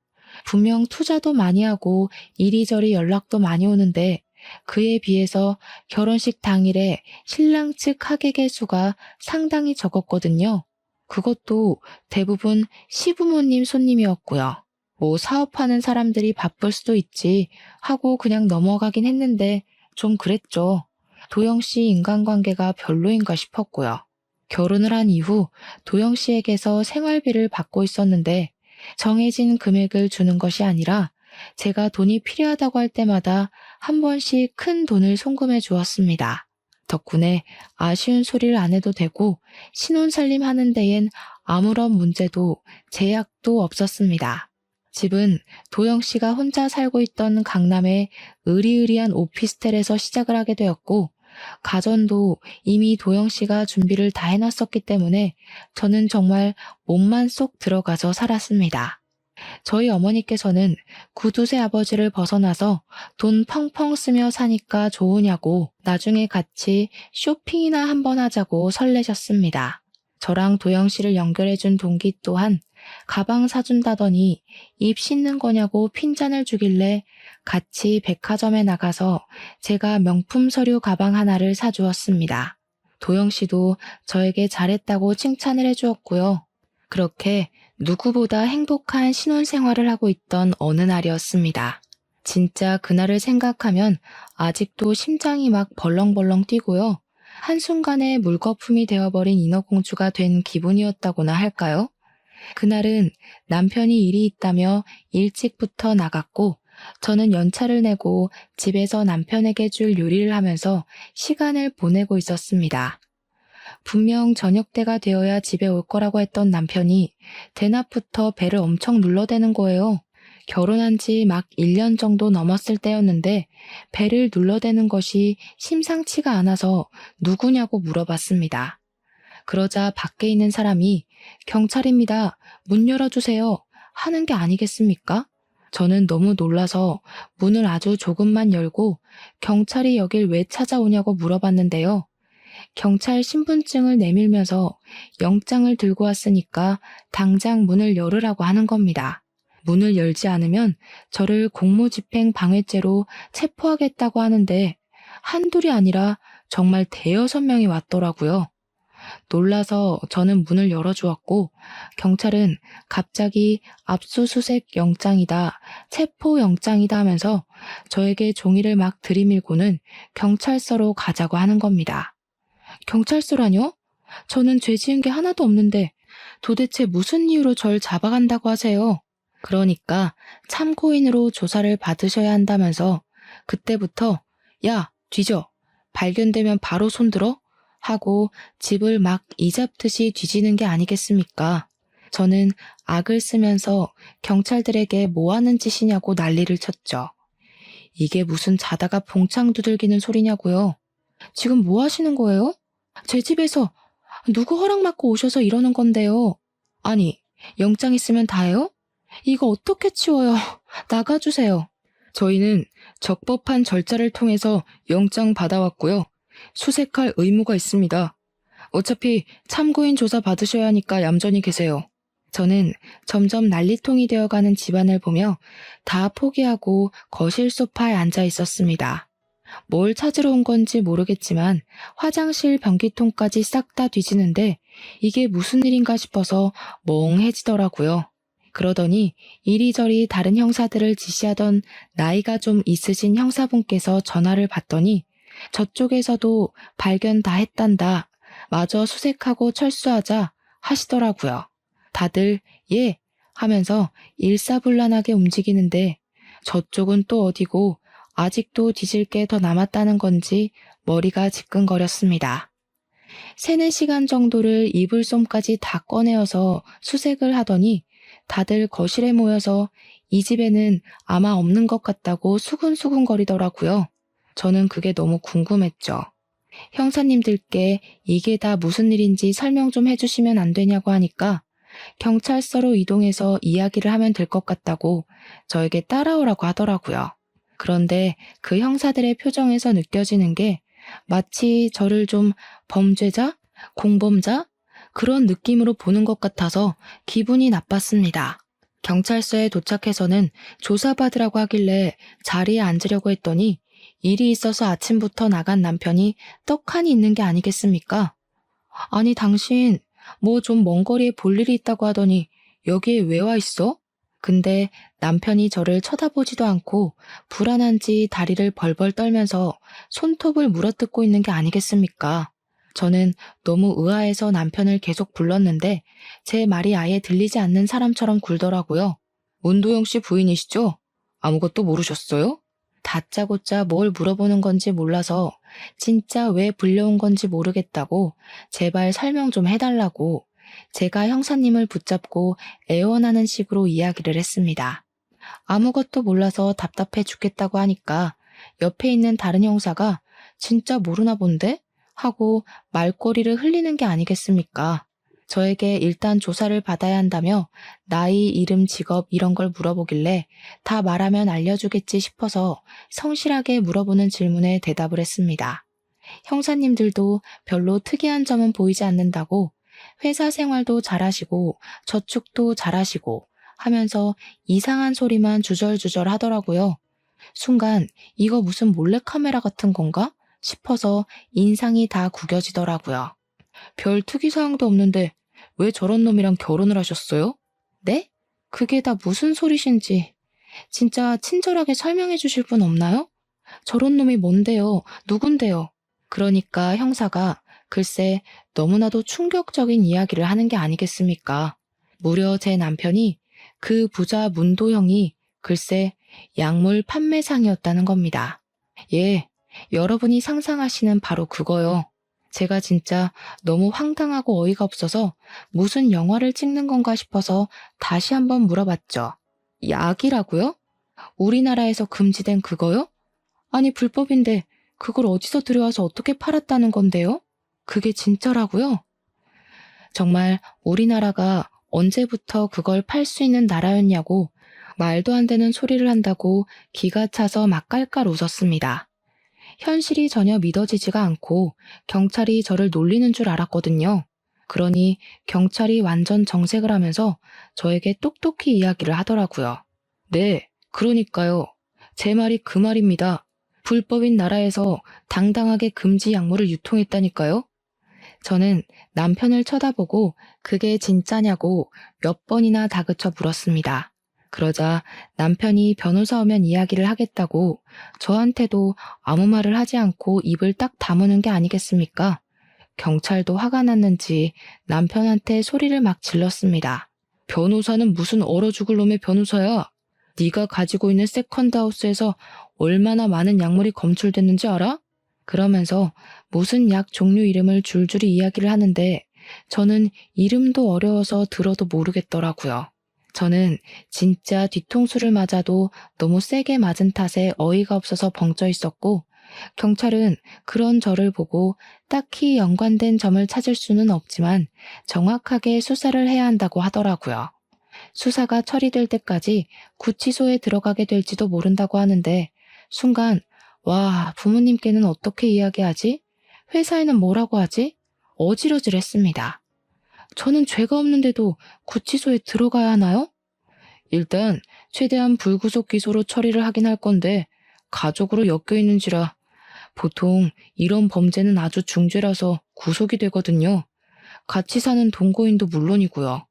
분명 투자도 많이 하고 이리저리 연락도 많이 오는데 그에 비해서 결혼식 당일에 신랑 측 하객의 수가 상당히 적었거든요. 그것도 대부분 시부모님 손님이었고요. 뭐 사업하는 사람들이 바쁠 수도 있지 하고 그냥 넘어가긴 했는데 좀 그랬죠. 도영 씨 인간관계가 별로인가 싶었고요. 결혼을 한 이후 도영 씨에게서 생활비를 받고 있었는데 정해진 금액을 주는 것이 아니라 제가 돈이 필요하다고 할 때마다 한 번씩 큰 돈을 송금해 주었습니다. 덕분에 아쉬운 소리를 안 해도 되고 신혼살림 하는 데엔 아무런 문제도 제약도 없었습니다. 집은 도영 씨가 혼자 살고 있던 강남의 으리으리한 오피스텔에서 시작을 하게 되었고 가전도 이미 도영 씨가 준비를 다 해놨었기 때문에 저는 정말 몸만 쏙 들어가서 살았습니다. 저희 어머니께서는 구두쇠 아버지를 벗어나서 돈 펑펑 쓰며 사니까 좋으냐고 나중에 같이 쇼핑이나 한번 하자고 설레셨습니다. 저랑 도영 씨를 연결해준 동기 또한 가방 사준다더니 입 씻는 거냐고 핀잔을 주길래 같이 백화점에 나가서 제가 명품 서류 가방 하나를 사주었습니다. 도영 씨도 저에게 잘했다고 칭찬을 해주었고요. 그렇게 누구보다 행복한 신혼생활을 하고 있던 어느 날이었습니다. 진짜 그날을 생각하면 아직도 심장이 막 벌렁벌렁 뛰고요. 한순간에 물거품이 되어버린 인어공주가 된 기분이었다고나 할까요? 그날은 남편이 일이 있다며 일찍부터 나갔고 저는 연차를 내고 집에서 남편에게 줄 요리를 하면서 시간을 보내고 있었습니다. 분명 저녁 때가 되어야 집에 올 거라고 했던 남편이 대낮부터 배를 엄청 눌러대는 거예요. 결혼한 지 막 1년 정도 넘었을 때였는데 배를 눌러대는 것이 심상치가 않아서 누구냐고 물어봤습니다. 그러자 밖에 있는 사람이 경찰입니다. 문 열어주세요. 하는 게 아니겠습니까? 저는 너무 놀라서 문을 아주 조금만 열고 경찰이 여길 왜 찾아오냐고 물어봤는데요. 경찰 신분증을 내밀면서 영장을 들고 왔으니까 당장 문을 열으라고 하는 겁니다. 문을 열지 않으면 저를 공무집행 방해죄로 체포하겠다고 하는데 한둘이 아니라 정말 대여섯 명이 왔더라고요. 놀라서 저는 문을 열어주었고 경찰은 갑자기 압수수색 영장이다, 체포 영장이다 하면서 저에게 종이를 막 들이밀고는 경찰서로 가자고 하는 겁니다. 경찰서라뇨? 저는 죄 지은 게 하나도 없는데 도대체 무슨 이유로 절 잡아간다고 하세요? 그러니까 참고인으로 조사를 받으셔야 한다면서 그때부터 야, 뒤져. 발견되면 바로 손들어? 하고 집을 막 이잡듯이 뒤지는 게 아니겠습니까? 저는 악을 쓰면서 경찰들에게 뭐 하는 짓이냐고 난리를 쳤죠. 이게 무슨 자다가 봉창 두들기는 소리냐고요? 지금 뭐 하시는 거예요? 제 집에서 누구 허락 받고 오셔서 이러는 건데요. 아니, 영장 있으면 다예요? 이거 어떻게 치워요? 나가주세요. 저희는 적법한 절차를 통해서 영장 받아왔고요. 수색할 의무가 있습니다. 어차피 참고인 조사 받으셔야 하니까 얌전히 계세요. 저는 점점 난리통이 되어가는 집안을 보며 다 포기하고 거실 소파에 앉아 있었습니다. 뭘 찾으러 온 건지 모르겠지만 화장실 변기통까지 싹 다 뒤지는데 이게 무슨 일인가 싶어서 멍해지더라고요. 그러더니 이리저리 다른 형사들을 지시하던 나이가 좀 있으신 형사분께서 전화를 받더니 저쪽에서도 발견 다 했단다. 마저 수색하고 철수하자 하시더라고요. 다들 예 하면서 일사불란하게 움직이는데 저쪽은 또 어디고 아직도 뒤질 게 더 남았다는 건지 머리가 지끈거렸습니다. 세네 시간 정도를 이불 솜까지 다 꺼내어서 수색을 하더니 다들 거실에 모여서 이 집에는 아마 없는 것 같다고 수근수근거리더라고요. 저는 그게 너무 궁금했죠. 형사님들께 이게 다 무슨 일인지 설명 좀 해주시면 안 되냐고 하니까 경찰서로 이동해서 이야기를 하면 될 것 같다고 저에게 따라오라고 하더라고요. 그런데 그 형사들의 표정에서 느껴지는 게 마치 저를 좀 범죄자? 공범자? 그런 느낌으로 보는 것 같아서 기분이 나빴습니다. 경찰서에 도착해서는 조사받으라고 하길래 자리에 앉으려고 했더니 일이 있어서 아침부터 나간 남편이 떡하니 있는 게 아니겠습니까? 아니 당신 뭐 좀 먼 거리에 볼 일이 있다고 하더니 여기에 왜 와 있어? 근데 남편이 저를 쳐다보지도 않고 불안한지 다리를 벌벌 떨면서 손톱을 물어뜯고 있는 게 아니겠습니까? 저는 너무 의아해서 남편을 계속 불렀는데 제 말이 아예 들리지 않는 사람처럼 굴더라고요. 문도영 씨 부인이시죠? 아무것도 모르셨어요? 다짜고짜 뭘 물어보는 건지 몰라서 진짜 왜 불려온 건지 모르겠다고 제발 설명 좀 해달라고 제가 형사님을 붙잡고 애원하는 식으로 이야기를 했습니다. 아무것도 몰라서 답답해 죽겠다고 하니까 옆에 있는 다른 형사가 진짜 모르나 본데? 하고 말꼬리를 흘리는 게 아니겠습니까? 저에게 일단 조사를 받아야 한다며 나이, 이름, 직업 이런 걸 물어보길래 다 말하면 알려주겠지 싶어서 성실하게 물어보는 질문에 대답을 했습니다. 형사님들도 별로 특이한 점은 보이지 않는다고 회사 생활도 잘하시고 저축도 잘하시고 하면서 이상한 소리만 주절주절 하더라고요. 순간 이거 무슨 몰래카메라 같은 건가 싶어서 인상이 다 구겨지더라고요. 별 특이사항도 없는데 왜 저런 놈이랑 결혼을 하셨어요? 네? 그게 다 무슨 소리신지 진짜 친절하게 설명해 주실 분 없나요? 저런 놈이 뭔데요? 누군데요? 그러니까 형사가 글쎄 너무나도 충격적인 이야기를 하는 게 아니겠습니까? 무려 제 남편이 그 부자 문도형이 글쎄 약물 판매상이었다는 겁니다. 예, 여러분이 상상하시는 바로 그거요. 제가 진짜 너무 황당하고 어이가 없어서 무슨 영화를 찍는 건가 싶어서 다시 한번 물어봤죠. 약이라고요? 우리나라에서 금지된 그거요? 아니 불법인데 그걸 어디서 들여와서 어떻게 팔았다는 건데요? 그게 진짜라고요? 정말 우리나라가 언제부터 그걸 팔 수 있는 나라였냐고 말도 안 되는 소리를 한다고 기가 차서 막 깔깔 웃었습니다. 현실이 전혀 믿어지지가 않고 경찰이 저를 놀리는 줄 알았거든요. 그러니 경찰이 완전 정색을 하면서 저에게 똑똑히 이야기를 하더라고요. 네, 그러니까요. 제 말이 그 말입니다. 불법인 나라에서 당당하게 금지 약물을 유통했다니까요. 저는 남편을 쳐다보고 그게 진짜냐고 몇 번이나 다그쳐 물었습니다. 그러자 남편이 변호사 오면 이야기를 하겠다고 저한테도 아무 말을 하지 않고 입을 딱 다무는 게 아니겠습니까? 경찰도 화가 났는지 남편한테 소리를 막 질렀습니다. 변호사는 무슨 얼어 죽을 놈의 변호사야? 네가 가지고 있는 세컨드하우스에서 얼마나 많은 약물이 검출됐는지 알아? 그러면서 무슨 약 종류 이름을 줄줄이 이야기를 하는데 저는 이름도 어려워서 들어도 모르겠더라고요. 저는 진짜 뒤통수를 맞아도 너무 세게 맞은 탓에 어이가 없어서 벙쪄 있었고 경찰은 그런 저를 보고 딱히 연관된 점을 찾을 수는 없지만 정확하게 수사를 해야 한다고 하더라고요. 수사가 처리될 때까지 구치소에 들어가게 될지도 모른다고 하는데 순간 와, 부모님께는 어떻게 이야기하지? 회사에는 뭐라고 하지? 어지러질했습니다. 저는 죄가 없는데도 구치소에 들어가야 하나요? 일단 최대한 불구속 기소로 처리를 하긴 할 건데 가족으로 엮여 있는지라 보통 이런 범죄는 아주 중죄라서 구속이 되거든요. 같이 사는 동거인도 물론이고요.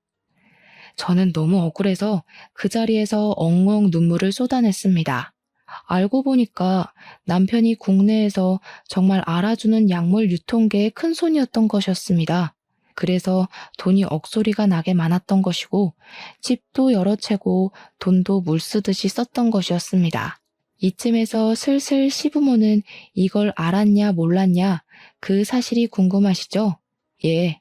저는 너무 억울해서 그 자리에서 엉엉 눈물을 쏟아냈습니다. 알고 보니까 남편이 국내에서 정말 알아주는 약물 유통계의 큰손이었던 것이었습니다. 그래서 돈이 억소리가 나게 많았던 것이고 집도 여러 채고 돈도 물 쓰듯이 썼던 것이었습니다. 이쯤에서 슬슬 시부모는 이걸 알았냐 몰랐냐 그 사실이 궁금하시죠? 예,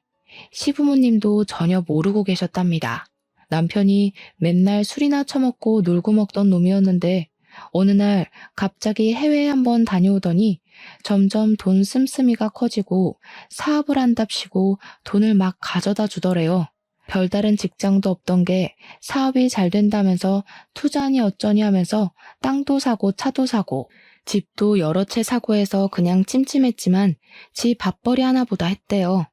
시부모님도 전혀 모르고 계셨답니다. 남편이 맨날 술이나 처먹고 놀고 먹던 놈이었는데 어느 날 갑자기 해외에 한번 다녀오더니 점점 돈 씀씀이가 커지고 사업을 한답시고 돈을 막 가져다 주더래요. 별다른 직장도 없던 게 사업이 잘 된다면서 투자니 어쩌니 하면서 땅도 사고 차도 사고 집도 여러 채 사고 해서 그냥 찜찜했지만 지 밥벌이 하나보다 했대요.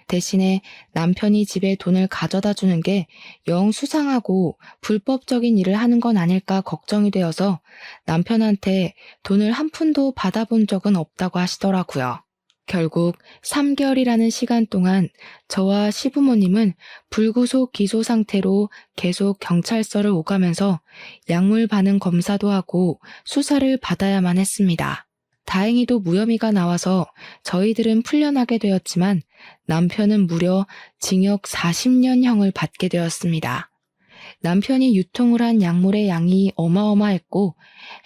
대신에 남편이 집에 돈을 가져다 주는 게 영 수상하고 불법적인 일을 하는 건 아닐까 걱정이 되어서 남편한테 돈을 한 푼도 받아본 적은 없다고 하시더라고요. 결국 3개월이라는 시간 동안 저와 시부모님은 불구속 기소 상태로 계속 경찰서를 오가면서 약물 반응 검사도 하고 수사를 받아야만 했습니다. 다행히도 무혐의가 나와서 저희들은 풀려나게 되었지만 남편은 무려 징역 40년형을 받게 되었습니다. 남편이 유통을 한 약물의 양이 어마어마했고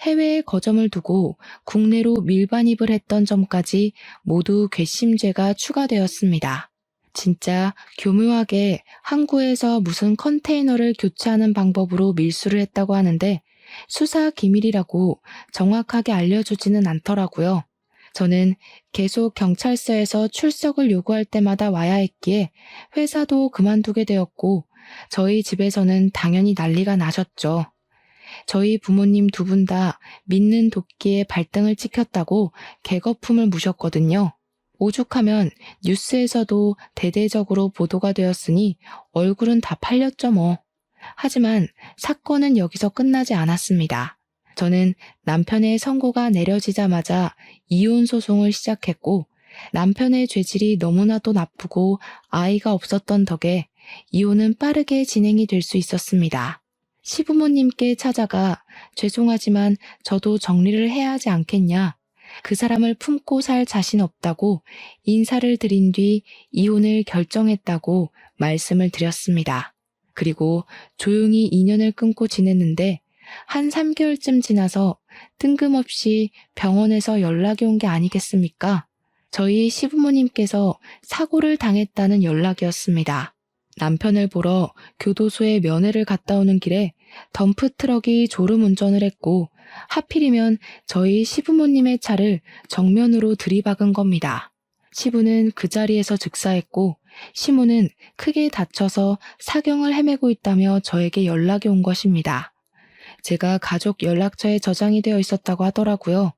해외에 거점을 두고 국내로 밀반입을 했던 점까지 모두 괘씸죄가 추가되었습니다. 진짜 교묘하게 항구에서 무슨 컨테이너를 교체하는 방법으로 밀수를 했다고 하는데 수사 기밀이라고 정확하게 알려주지는 않더라고요. 저는 계속 경찰서에서 출석을 요구할 때마다 와야 했기에 회사도 그만두게 되었고 저희 집에서는 당연히 난리가 나셨죠. 저희 부모님 두 분 다 믿는 도끼에 발등을 찍혔다고 개거품을 무셨거든요. 오죽하면 뉴스에서도 대대적으로 보도가 되었으니 얼굴은 다 팔렸죠 뭐. 하지만 사건은 여기서 끝나지 않았습니다. 저는 남편의 선고가 내려지자마자 이혼 소송을 시작했고 남편의 죄질이 너무나도 나쁘고 아이가 없었던 덕에 이혼은 빠르게 진행이 될 수 있었습니다. 시부모님께 찾아가 죄송하지만 저도 정리를 해야 하지 않겠냐. 그 사람을 품고 살 자신 없다고 인사를 드린 뒤 이혼을 결정했다고 말씀을 드렸습니다. 그리고 조용히 인연을 끊고 지냈는데 한 3개월쯤 지나서 뜬금없이 병원에서 연락이 온 게 아니겠습니까? 저희 시부모님께서 사고를 당했다는 연락이었습니다. 남편을 보러 교도소에 면회를 갔다 오는 길에 덤프트럭이 졸음운전을 했고 하필이면 저희 시부모님의 차를 정면으로 들이박은 겁니다. 시부는 그 자리에서 즉사했고 시모는 크게 다쳐서 사경을 헤매고 있다며 저에게 연락이 온 것입니다. 제가 가족 연락처에 저장이 되어 있었다고 하더라고요.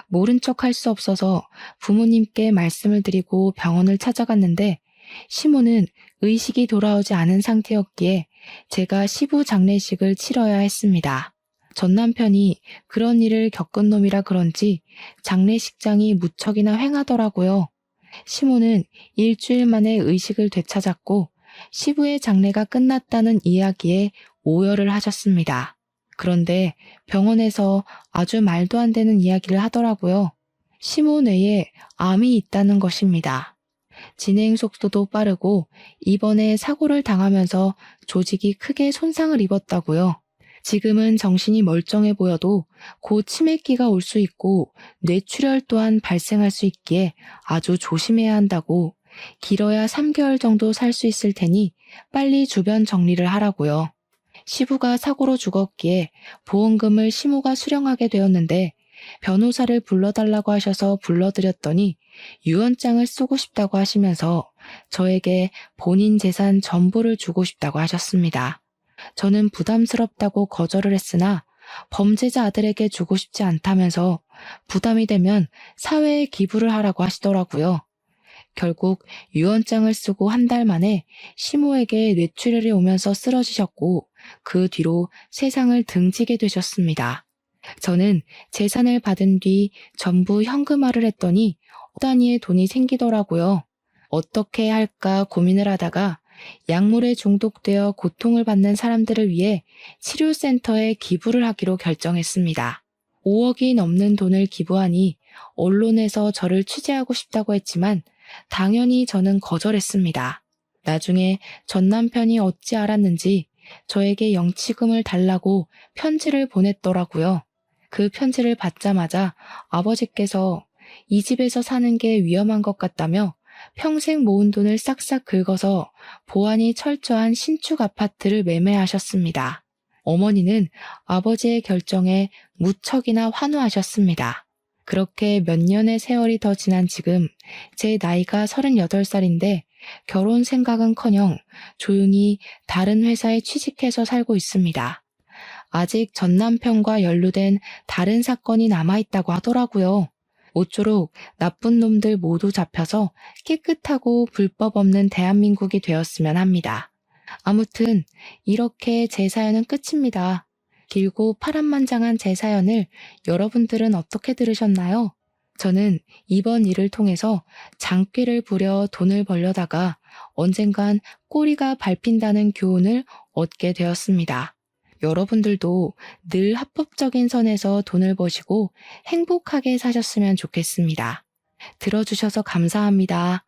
모른 척 할 수 없어서 부모님께 말씀을 드리고 병원을 찾아갔는데 시모는 의식이 돌아오지 않은 상태였기에 제가 시부 장례식을 치러야 했습니다. 전 남편이 그런 일을 겪은 놈이라 그런지 장례식장이 무척이나 휑하더라고요. 시모는 일주일 만에 의식을 되찾았고 시부의 장례가 끝났다는 이야기에 오열을 하셨습니다. 그런데 병원에서 아주 말도 안 되는 이야기를 하더라고요. 시모 뇌에 암이 있다는 것입니다. 진행 속도도 빠르고 이번에 사고를 당하면서 조직이 크게 손상을 입었다고요. 지금은 정신이 멀쩡해 보여도 곧 치매기가 올 수 있고 뇌출혈 또한 발생할 수 있기에 아주 조심해야 한다고 길어야 3개월 정도 살 수 있을 테니 빨리 주변 정리를 하라고요. 시부가 사고로 죽었기에 보험금을 시모가 수령하게 되었는데 변호사를 불러달라고 하셔서 불러드렸더니 유언장을 쓰고 싶다고 하시면서 저에게 본인 재산 전부를 주고 싶다고 하셨습니다. 저는 부담스럽다고 거절을 했으나 범죄자 아들에게 주고 싶지 않다면서 부담이 되면 사회에 기부를 하라고 하시더라고요. 결국 유언장을 쓰고 한 달 만에 시모에게 뇌출혈이 오면서 쓰러지셨고 그 뒤로 세상을 등지게 되셨습니다. 저는 재산을 받은 뒤 전부 현금화를 했더니 단위의 돈이 생기더라고요. 어떻게 할까 고민을 하다가 약물에 중독되어 고통을 받는 사람들을 위해 치료센터에 기부를 하기로 결정했습니다. 5억이 넘는 돈을 기부하니 언론에서 저를 취재하고 싶다고 했지만 당연히 저는 거절했습니다. 나중에 전 남편이 어찌 알았는지 저에게 영치금을 달라고 편지를 보냈더라고요. 그 편지를 받자마자 아버지께서 이 집에서 사는 게 위험한 것 같다며 평생 모은 돈을 싹싹 긁어서 보안이 철저한 신축 아파트를 매매하셨습니다. 어머니는 아버지의 결정에 무척이나 환호하셨습니다. 그렇게 몇 년의 세월이 더 지난 지금 제 나이가 38살인데 결혼 생각은커녕 조용히 다른 회사에 취직해서 살고 있습니다. 아직 전 남편과 연루된 다른 사건이 남아있다고 하더라고요. 모쪼록 나쁜 놈들 모두 잡혀서 깨끗하고 불법 없는 대한민국이 되었으면 합니다. 아무튼 이렇게 제 사연은 끝입니다. 길고 파란만장한 제 사연을 여러분들은 어떻게 들으셨나요? 저는 이번 일을 통해서 장꾀를 부려 돈을 벌려다가 언젠간 꼬리가 밟힌다는 교훈을 얻게 되었습니다. 여러분들도 늘 합법적인 선에서 돈을 버시고 행복하게 사셨으면 좋겠습니다. 들어주셔서 감사합니다.